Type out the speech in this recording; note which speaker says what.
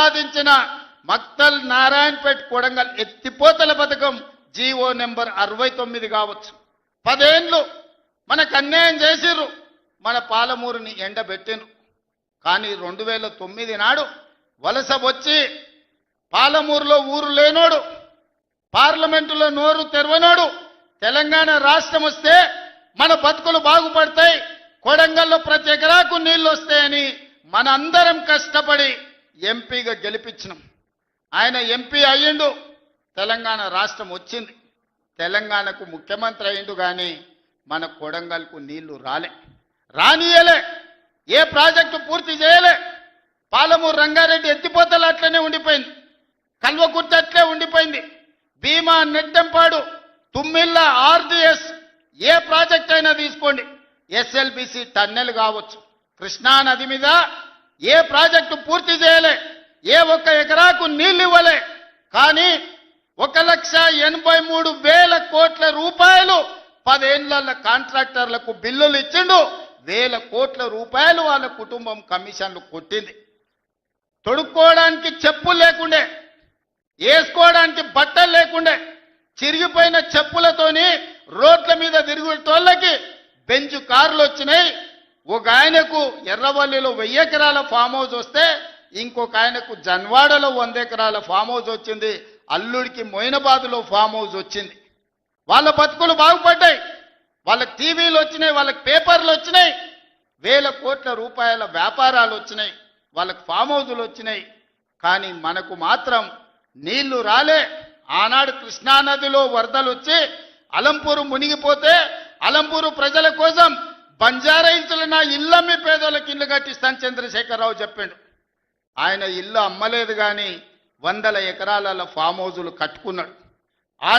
Speaker 1: సాధించిన మక్తల్ నారాయణపేట్ కొడంగల్ ఎత్తిపోతల పథకం జీవో నెంబర్ 69 కావచ్చు. 10 ఏళ్ళు మనకు అన్యాయం చేసిర్రు, మన పాలమూరుని ఎండబెట్టిండ్రు. కానీ 2009 నాడు వలస వచ్చి పాలమూరులో ఊరు లేనోడు, పార్లమెంటులో నోరు తెరవనోడు తెలంగాణ రాష్ట్రం వస్తే మన బతుకులు బాగుపడతాయి, కొడంగల్లో ప్రతి ఎకరాకు నీళ్లు వస్తాయని మనందరం కష్టపడి ఎంపీగా గెలిపించినాం. ఆయన ఎంపీ అయ్యిండు, తెలంగాణ రాష్ట్రం వచ్చింది, తెలంగాణకు ముఖ్యమంత్రి అయ్యిండు. కానీ మన కొడంగల్కు నీళ్లు రానియలే, ఏ ప్రాజెక్టు పూర్తి చేయలే. పాలమూరు రంగారెడ్డి ఎత్తిపోతలు అట్లనే ఉండిపోయింది, కల్వకుర్తి అట్లే ఉండిపోయింది. భీమా, నెట్టెంపాడు, తుమ్మిళ్ళ, ఆర్డిఎస్ ఏ ప్రాజెక్ట్ అయినా తీసుకోండి, ఎస్ఎల్బిసి టన్నెల్ కావచ్చు, కృష్ణా నది మీద ఏ ప్రాజెక్టు పూర్తి చేయలే, ఏ ఒక్క ఎకరాకు నీళ్ళు ఇవ్వలే. కానీ 1,83,000 కోట్ల రూపాయలు 10 ఏళ్ల కాంట్రాక్టర్లకు బిల్లులు ఇచ్చిండు. 1,000 కోట్ల రూపాయలు వాళ్ళ కుటుంబం కమిషన్లు కొట్టింది. తొడుక్కోవడానికి చెప్పులు లేకుండే, వేసుకోవడానికి బట్టలు లేకుండే, చిరిగిపోయిన చెప్పులతోని రోడ్ల మీద తిరుగుతోళ్ళకి బెంచ్ కార్లు వచ్చినాయి. ఒక ఆయనకు ఎర్రవల్లిలో 1000 ఎకరాల ఫామ్ హౌస్ వస్తే ఇంకొక ఆయనకు జన్వాడలో 100 ఎకరాల ఫామ్ హౌస్ వచ్చింది. అల్లుడికి మొయినాబాద్లో ఫామ్ హౌస్ వచ్చింది. వాళ్ళ బతుకులు బాగుపడ్డాయి, వాళ్ళకి టీవీలు వచ్చినాయి, వాళ్ళకి పేపర్లు వచ్చినాయి, 1,000 కోట్ల రూపాయల వ్యాపారాలు వచ్చినాయి, వాళ్ళకి ఫామ్ హౌజులు వచ్చినాయి. కానీ మనకు మాత్రం నీళ్లు రాలే. ఆనాడు కృష్ణానదిలో వరదలు వచ్చి అలంపూరు మునిగిపోతే అలంపూరు ప్రజల కోసం బంజారా హిల్స్లో నా ఇల్లమ్మి పేదోళ్ళకి ఇల్లు కట్టిస్తాను చంద్రశేఖరరావు చెప్పిండు. ఆయన ఇల్లు అమ్మలేదు, కానీ 100 ఎకరాల ఫామ్ హౌజులు కట్టుకున్నాడు. ఆ